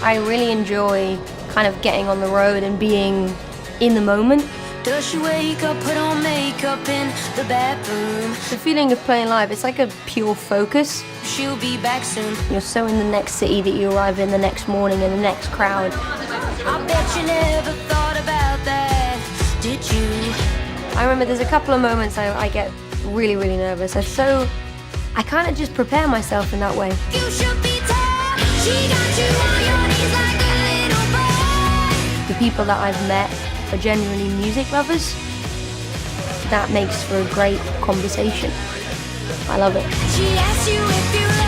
I really enjoy kind of getting on the road and being in the moment. Does she wake up, put on makeup in the bathroom? The feeling of playing live, it's like a pure focus. She'll be back soon. You're so in the next city that you arrive in the next morning in the next crowd. I bet you never thought about that, did you? I remember there's a couple of moments I get really, really nervous. I kind of just prepare myself in that way. You should be told, she got you on your knees like a little boy. The people that I've met are genuinely music lovers. That makes for a great conversation. I love it. She asked you if you